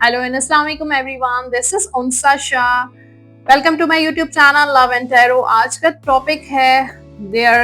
Hello and Assalamualaikum everyone. This is Unsa Shah. Welcome to my YouTube channel Love and Tarot. आज का topic है their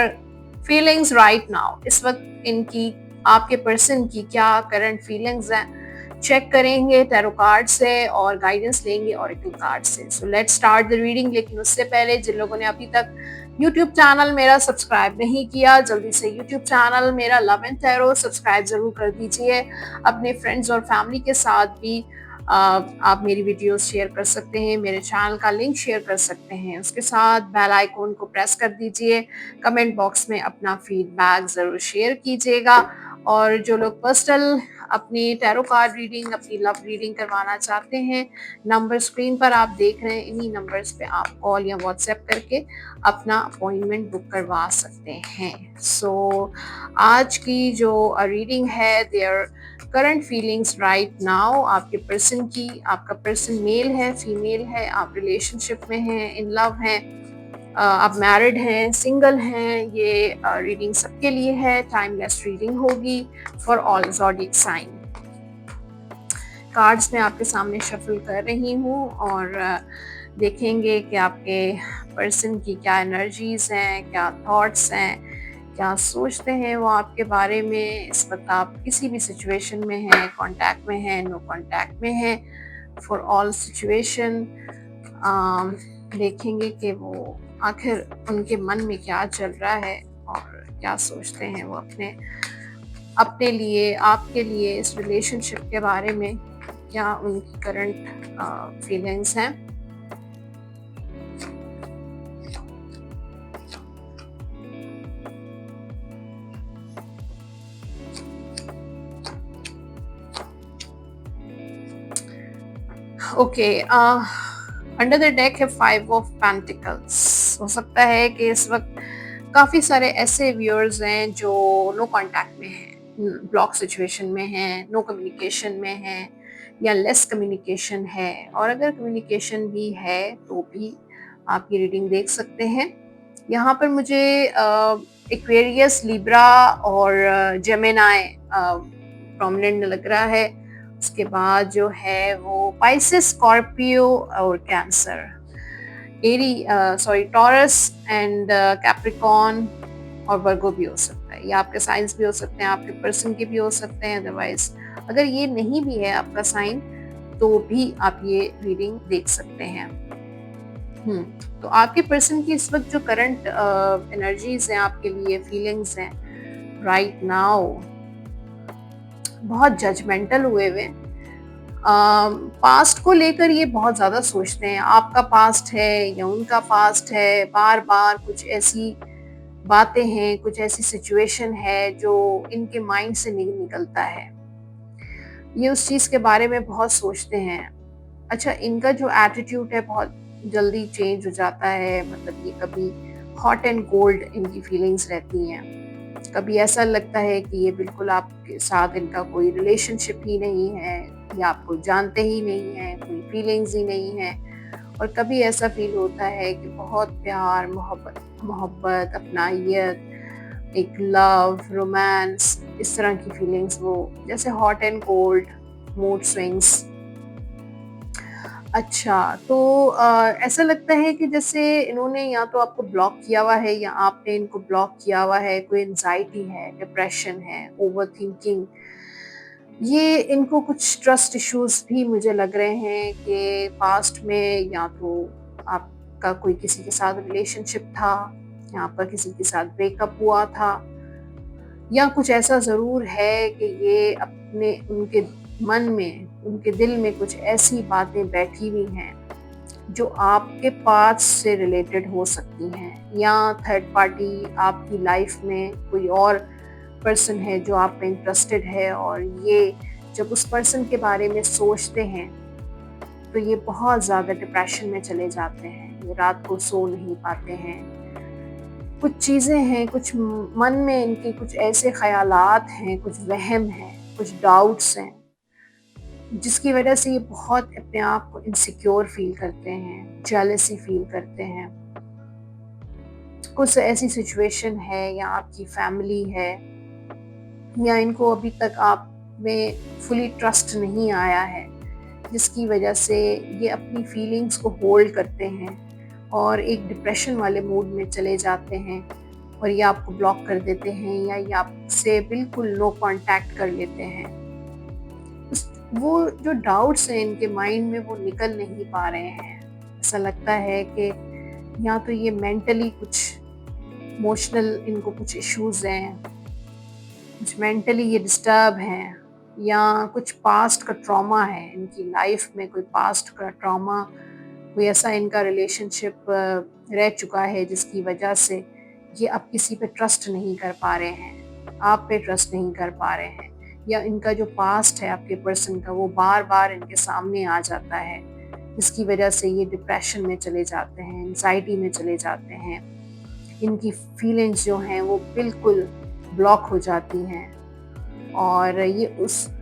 feelings right now. इस वक्त इनकी आपके पर्सन की क्या करंट फीलिंग्स हैं चेक करेंगे टैरो कार्ड से और गाइडेंस लेंगे ऑरेकल कार्ड से. So let's start the reading. लेकिन उससे पहले जिन लोगों ने अभी तक YouTube चैनल मेरा सब्सक्राइब नहीं किया, जल्दी से YouTube चैनल मेरा लव एंड टैरो सब्सक्राइब जरूर कर दीजिए. अपने फ्रेंड्स और फैमिली के साथ भी आप मेरी वीडियोस शेयर कर सकते हैं, मेरे चैनल का लिंक शेयर कर सकते हैं. उसके साथ बेल आइकॉन को प्रेस कर दीजिए. कमेंट बॉक्स में अपना फीडबैक ज़रूर शेयर कीजिएगा. और जो लोग पर्सनल अपनी टैरो कार्ड रीडिंग, अपनी लव रीडिंग करवाना चाहते हैं, नंबर स्क्रीन पर आप देख रहे हैं, इन्हीं नंबर्स पे आप कॉल या व्हाट्सएप करके अपना अपॉइंटमेंट बुक करवा सकते हैं. सो आज की जो रीडिंग है their current feelings right now आपके पर्सन की. आपका पर्सन मेल है, फीमेल है, आप रिलेशनशिप में हैं, इन लव हैं, आप मैरिड हैं, सिंगल हैं, ये रीडिंग सबके लिए है. टाइमलेस रीडिंग होगी for all zodiac sign. Cards मैं आपके सामने शफल कर रही हूँ और देखेंगे कि आपके पर्सन की क्या एनर्जीज हैं, क्या थॉट्स हैं, क्या सोचते हैं वो आपके बारे में. इस वक्त आप किसी भी सिचुएशन में हैं, कांटेक्ट में हैं, नो कांटेक्ट में हैं, फॉर ऑल सिचुएशन. देखेंगे कि वो आखिर उनके मन में क्या चल रहा है और क्या सोचते हैं वो अपने अपने लिए, आपके लिए, इस रिलेशनशिप के बारे में क्या उनकी करंट फीलिंग्स हैं. ओके, अंडर द डेक है 5 ऑफ पेंटिकल्स. हो सकता है कि इस वक्त काफ़ी सारे ऐसे व्यूअर्स हैं जो नो कांटेक्ट में हैं, ब्लॉक सिचुएशन में हैं, नो कम्युनिकेशन में हैं या लेस कम्युनिकेशन है. और अगर कम्युनिकेशन भी है तो भी आप ये रीडिंग देख सकते हैं. यहाँ पर मुझे एक्वेरियस, लिब्रा और जेमिनाई प्रोमिनेंट लग रहा है. उसके बाद जो है वो पाइसेस, स्कॉर्पियो और कैंसर, टॉरस एंड कैप्रिकॉन और वर्गो भी हो सकता है. ये आपके साइंस भी हो सकते हैं, आपके पर्सन के भी हो सकते हैं. अदरवाइज अगर ये नहीं भी है आपका साइन तो भी आप ये रीडिंग देख सकते हैं. तो आपके पर्सन की इस वक्त जो करंट एनर्जीज हैं आपके लिए, फीलिंग्स हैं राइट नाउ, बहुत जजमेंटल हुए हुए. पास्ट को लेकर ये बहुत ज़्यादा सोचते हैं. आपका पास्ट है या उनका पास्ट है, बार बार कुछ ऐसी बातें हैं, कुछ ऐसी सिचुएशन है जो इनके माइंड से नहीं निकलता है. ये उस चीज़ के बारे में बहुत सोचते हैं. अच्छा, इनका जो एटीट्यूड है बहुत जल्दी चेंज हो जाता है. मतलब ये कभी हॉट एंड कोल्ड इनकी फीलिंग्स रहती हैं. कभी ऐसा लगता है कि ये बिल्कुल आपके साथ इनका कोई रिलेशनशिप ही नहीं है या आपको जानते ही नहीं है, कोई फीलिंग्स ही नहीं है. और कभी ऐसा फील होता है कि बहुत प्यार, मोहब्बत, अपनाइत, एक लव, रोमांस, इस तरह की फीलिंग्स, वो जैसे hot and cold, mood swings. अच्छा, तो ऐसा लगता है कि जैसे इन्होंने या तो आपको ब्लॉक किया हुआ है या आपने इनको ब्लॉक किया हुआ है. कोई एंजाइटी है, डिप्रेशन है, ओवरथिंकिंग. ये इनको कुछ ट्रस्ट इश्यूज भी मुझे लग रहे हैं कि पास्ट में या तो आपका कोई किसी के साथ रिलेशनशिप था, यहाँ पर किसी के साथ ब्रेकअप हुआ था, या कुछ ऐसा ज़रूर है कि ये अपने उनके मन में, उनके दिल में कुछ ऐसी बातें बैठी हुई हैं जो आपके पास्ट से रिलेटेड हो सकती हैं. या थर्ड पार्टी आपकी लाइफ में कोई और पर्सन है जो आप पे इंटरेस्टेड है और ये जब उस पर्सन के बारे में सोचते हैं तो ये बहुत ज़्यादा डिप्रेशन में चले जाते हैं. ये रात को सो नहीं पाते हैं. कुछ चीज़ें हैं, कुछ मन में इनके कुछ ऐसे ख़यालात हैं, कुछ वहम हैं, कुछ डाउट्स हैं जिसकी वजह से ये बहुत अपने आप को इनसिक्योर फील करते हैं, जेलसी फील करते हैं. कुछ ऐसी सिचुएशन है या आपकी फैमिली है या इनको अभी तक आप में फुली ट्रस्ट नहीं आया है जिसकी वजह से ये अपनी फीलिंग्स को होल्ड करते हैं और एक डिप्रेशन वाले मूड में चले जाते हैं और ये आपको ब्लॉक कर देते हैं या ये आपसे बिल्कुल नो कांटेक्ट कर लेते हैं। वो जो डाउट्स हैं इनके माइंड में वो निकल नहीं पा रहे हैं। ऐसा लगता है कि या तो ये मेंटली कुछ इमोशनल इनको कुछ इश्यूज हैं, कुछ मेंटली ये डिस्टर्ब हैं, या कुछ पास्ट का ट्रॉमा है इनकी लाइफ में, कोई पास्ट का ट्रॉमा, कोई ऐसा इनका रिलेशनशिप रह चुका है जिसकी वजह से ये अब किसी पे ट्रस्ट नहीं कर पा रहे हैं, आप पे ट्रस्ट नहीं कर पा रहे हैं, या इनका जो पास्ट है आपके पर्सन का वो बार बार इनके सामने आ जाता है जिसकी वजह से ये डिप्रेशन में चले जाते हैं, एंजाइटी में चले जाते हैं। इनकी फीलिंग्स जो हैं वो बिल्कुल ब्लॉक हो जाती हैं और ये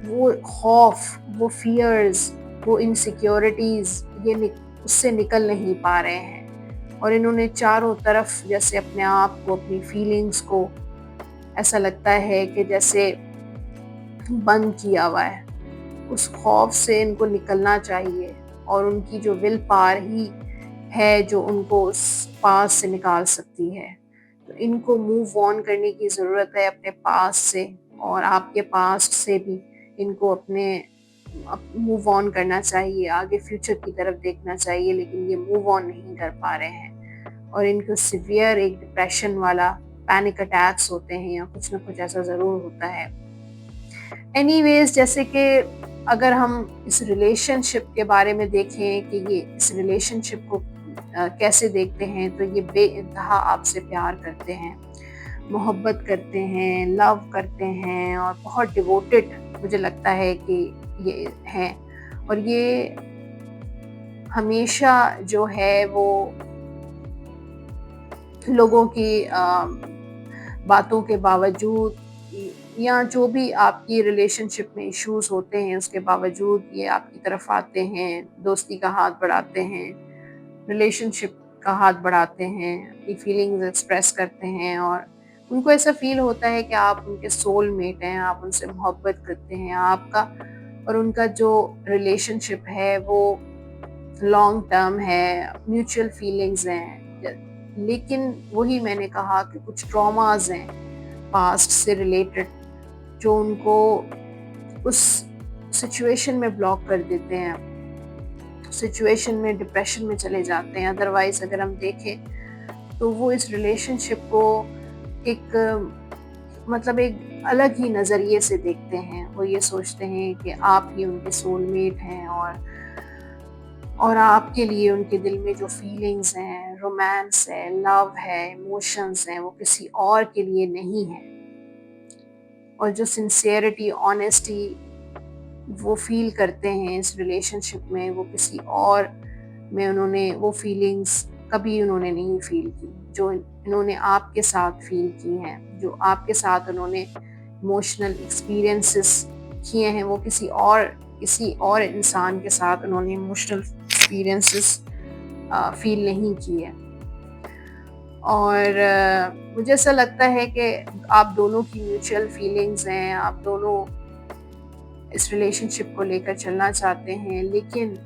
वो खौफ, वो फियर्स, वो इनसिक्योरिटीज ये उससे निकल नहीं पा रहे हैं और इन्होंने चारों तरफ जैसे अपने आप को, अपनी फीलिंग्स को ऐसा लगता है कि जैसे बंद किया हुआ है। उस खौफ से इनको निकलना चाहिए और उनकी जो विल पावर ही है जो उनको उस पास से निकाल सकती है। तो इनको मूव ऑन करने की ज़रूरत है अपने पास से, और आपके पास्ट से भी इनको अपने मूव ऑन करना चाहिए, आगे फ्यूचर की तरफ देखना चाहिए, लेकिन ये मूव ऑन नहीं कर पा रहे हैं और इनको सिवियर एक डिप्रेशन वाला पैनिक अटैक्स होते हैं या कुछ ना कुछ ऐसा ज़रूर होता है। एनीवेज, जैसे कि अगर हम इस रिलेशनशिप के बारे में देखें कि ये इस रिलेशनशिप को कैसे देखते हैं, तो ये बेइंतहा आपसे प्यार करते हैं, मोहब्बत करते हैं, लव करते हैं और बहुत डिवोटेड मुझे लगता है कि ये हैं। और ये हमेशा जो है वो लोगों की बातों के बावजूद या जो भी आपकी रिलेशनशिप में इश्यूज होते हैं उसके बावजूद ये आपकी तरफ आते हैं, दोस्ती का हाथ बढ़ाते हैं, रिलेशनशिप का हाथ बढ़ाते हैं, अपनी फीलिंग्स एक्सप्रेस करते हैं और उनको ऐसा फील होता है कि आप उनके सोलमेट हैं, आप उनसे मोहब्बत करते हैं। आपका और उनका जो रिलेशनशिप है वो लॉन्ग टर्म है, म्यूचुअल फीलिंग्स हैं, लेकिन वही मैंने कहा कि कुछ ट्रॉमाज हैं पास्ट से रिलेटेड जो उनको उस सिचुएशन में ब्लॉक कर देते हैं, सिचुएशन में डिप्रेशन में चले जाते हैं। अदरवाइज अगर हम देखें तो वो इस रिलेशनशिप को एक मतलब एक अलग ही नज़रिए से देखते हैं। वो ये सोचते हैं कि आप ही उनके सोलमेट हैं और आपके लिए उनके दिल में जो फीलिंग्स हैं, रोमांस है, लव है, इमोशंस हैं, वो किसी और के लिए नहीं है। और जो सिंसियरिटी, ऑनेस्टी वो फील करते हैं इस रिलेशनशिप में, वो किसी और में उन्होंने वो फीलिंग्स कभी उन्होंने नहीं फील की जो इन्होंने आपके साथ फील की हैं, जो आपके साथ उन्होंने इमोशनल एक्सपीरियंसेस किए हैं, वो किसी और इंसान के साथ उन्होंने इमोशनल एक्सपीरियंसेस फील नहीं किए। और मुझे ऐसा लगता है कि आप दोनों की म्यूचुअल फीलिंग्स हैं, आप दोनों इस रिलेशनशिप को लेकर चलना चाहते हैं, लेकिन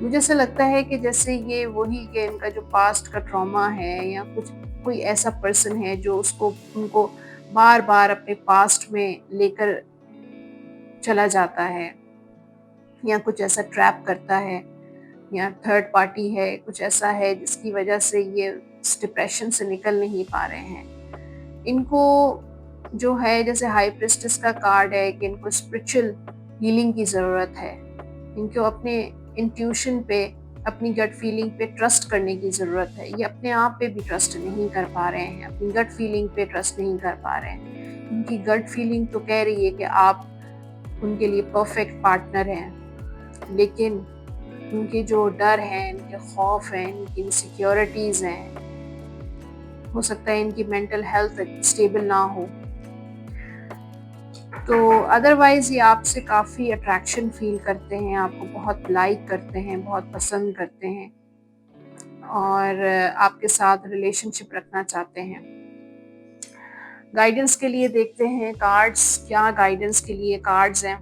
मुझे ऐसा लगता है कि जैसे ये वही कि इनका जो पास्ट का ट्रॉमा है या कोई ऐसा पर्सन है जो उनको बार बार अपने पास्ट में लेकर चला जाता है या कुछ ऐसा ट्रैप करता है या थर्ड पार्टी है, कुछ ऐसा है जिसकी वजह से ये इस डिप्रेशन से निकल नहीं पा रहे हैं। इनको जो है जैसे हाई प्रिस्टेस का कार्ड है कि इनको स्पिरिचुअल हीलिंग की ज़रूरत है। इनको अपने इंट्यूशन पे, अपनी गट फीलिंग पे ट्रस्ट करने की ज़रूरत है। ये अपने आप पे भी ट्रस्ट नहीं कर पा रहे हैं, अपनी गट फीलिंग पे ट्रस्ट नहीं कर पा रहे हैं। इनकी गट फीलिंग तो कह रही है कि आप उनके लिए परफेक्ट पार्टनर हैं, लेकिन उनके जो डर हैं, इनके खौफ हैं, इनकी इनसिक्योरिटीज़ हैं, हो सकता है इनकी मेंटल हेल्थ स्टेबल ना हो। तो अदरवाइज ये आपसे काफ़ी अट्रैक्शन फील करते हैं, आपको बहुत लाइक करते हैं, बहुत पसंद करते हैं और आपके साथ रिलेशनशिप रखना चाहते हैं। गाइडेंस के लिए देखते हैं कार्ड्स, क्या गाइडेंस के लिए कार्ड्स हैं।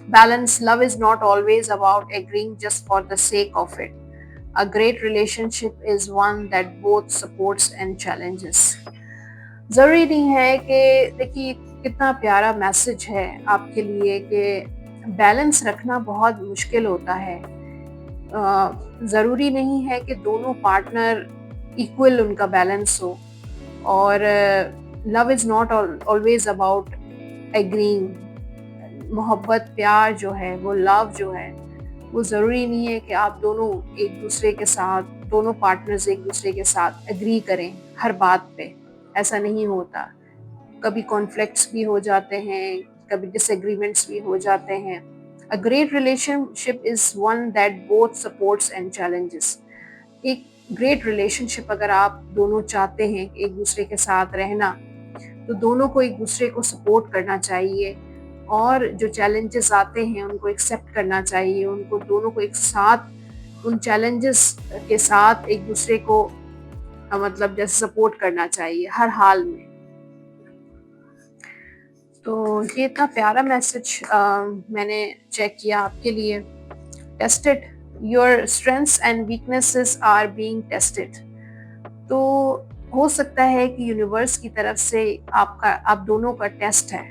Balance. Love is not always about agreeing just for the sake of it. A great relationship is one that both supports and challenges. जरूरी नहीं है कि देखिए कितना प्यारा मैसेज है आपके लिए कि बैलेंस रखना बहुत मुश्किल होता है। ज़रूरी नहीं है कि दोनों पार्टनर इक्वल उनका बैलेंस हो, और love is not always about agreeing. मोहब्बत प्यार जो है वो लव जो है वो ज़रूरी नहीं है कि आप दोनों एक दूसरे के साथ, दोनों पार्टनर्स एक दूसरे के साथ एग्री करें हर बात पे। ऐसा नहीं होता। कभी कॉन्फ्लिक्ट्स भी हो जाते हैं, कभी डिसएग्रीमेंट्स भी हो जाते हैं। A great relationship is one that both supports and challenges. एक ग्रेट रिलेशनशिप अगर आप दोनों चाहते हैं एक दूसरे के साथ रहना, तो दोनों को एक दूसरे को सपोर्ट करना चाहिए, और जो चैलेंजेस आते हैं उनको एक्सेप्ट करना चाहिए। उनको दोनों को एक साथ उन चैलेंजेस के साथ एक दूसरे को मतलब जैसे सपोर्ट करना चाहिए हर हाल में। तो ये इतना प्यारा मैसेज मैंने चेक किया आपके लिए। Tested, your strengths and weaknesses are being tested. तो हो सकता है कि यूनिवर्स की तरफ से आप दोनों का टेस्ट है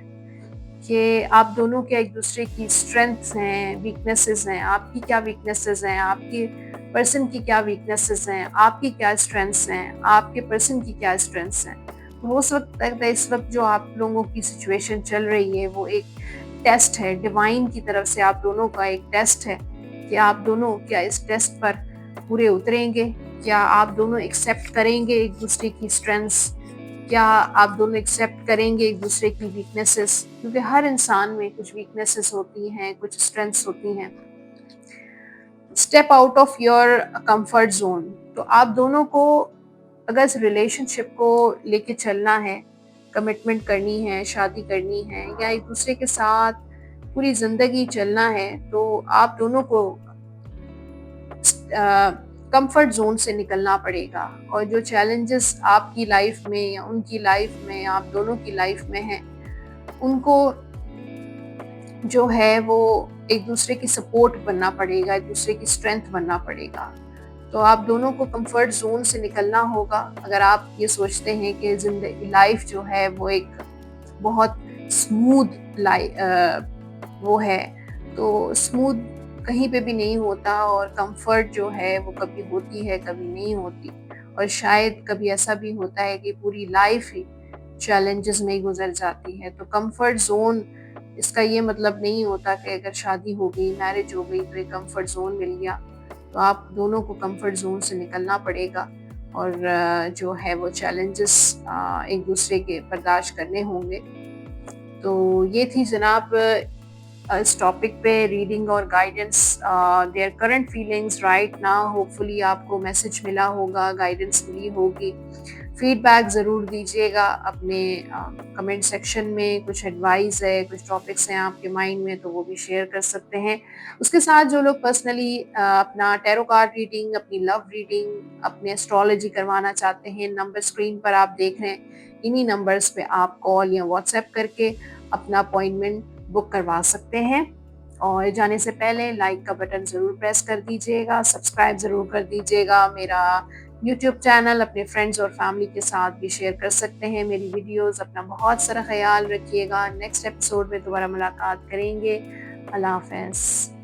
कि आप दोनों के एक दूसरे की स्ट्रेंथ्स हैं, वीकनेसेस हैं। आपकी क्या वीकनेसेस हैं, आपके पर्सन की क्या वीकनेसेस हैं, आपकी क्या स्ट्रेंथ्स हैं, आपके पर्सन की क्या स्ट्रेंथ्स हैं। तो हो सकता है इस वक्त जो आप लोगों की सिचुएशन चल रही है वो एक टेस्ट है, डिवाइन की तरफ से आप दोनों का एक टेस्ट है कि आप दोनों क्या इस टेस्ट पर पूरे उतरेंगे, क्या आप दोनों एक्सेप्ट करेंगे एक दूसरे की स्ट्रेंथ्स, क्या आप दोनों एक्सेप्ट करेंगे एक दूसरे की वीकनेसेस। क्योंकि हर इंसान में कुछ वीकनेसेस होती हैं, कुछ स्ट्रेंथ्स होती हैं। Step out of your comfort zone. तो आप दोनों को अगर इस रिलेशनशिप को लेके चलना है, कमिटमेंट करनी है, शादी करनी है, या एक दूसरे के साथ पूरी जिंदगी चलना है, तो आप दोनों को कंफर्ट जोन से निकलना पड़ेगा। और जो चैलेंजेस आपकी लाइफ में या उनकी लाइफ में, आप दोनों की लाइफ में हैं, उनको जो है वो एक दूसरे की सपोर्ट बनना पड़ेगा, एक दूसरे की स्ट्रेंथ बनना पड़ेगा। तो आप दोनों को कंफर्ट जोन से निकलना होगा। अगर आप ये सोचते हैं कि जिंदगी लाइफ जो है वो एक बहुत स्मूथ वो है, तो स्मूथ कहीं पे भी नहीं होता, और कंफर्ट जो है वो कभी होती है कभी नहीं होती। और शायद कभी ऐसा भी होता है कि पूरी लाइफ ही चैलेंजेस में ही गुजर जाती है। तो कंफर्ट जोन, इसका ये मतलब नहीं होता कि अगर शादी हो गई, मैरिज हो गई, तो एक कंफर्ट जोन मिल गया। तो आप दोनों को कंफर्ट जोन से निकलना पड़ेगा, और जो है वो चैलेंजेस एक दूसरे के बर्दाश्त करने होंगे। तो ये थी जनाब इस टॉपिक पे रीडिंग और guidance, their current feelings right now. Hopefully आपको मैसेज मिला होगा, गाइडेंस मिली होगी। फीडबैक ज़रूर दीजिएगा अपने कमेंट सेक्शन में। कुछ एडवाइस है, कुछ टॉपिक्स हैं आपके माइंड में, तो वो भी शेयर कर सकते हैं। उसके साथ जो लोग पर्सनली अपना टैरो कार्ड रीडिंग, अपनी लव रीडिंग, अपने एस्ट्रोलॉजी करवाना चाहते हैं, नंबर स्क्रीन पर आप देख रहे हैं, इन्हीं नंबर्स पे आप कॉल या व्हाट्सएप करके अपना अपॉइंटमेंट बुक करवा सकते हैं। और जाने से पहले लाइक का बटन ज़रूर प्रेस कर दीजिएगा, सब्सक्राइब ज़रूर कर दीजिएगा। मेरा यूट्यूब चैनल अपने फ्रेंड्स और फैमिली के साथ भी शेयर कर सकते हैं मेरी वीडियोस। अपना बहुत सारा ख्याल रखिएगा। नेक्स्ट एपिसोड में दोबारा मुलाकात करेंगे। अल्लाह हाफ़िज़।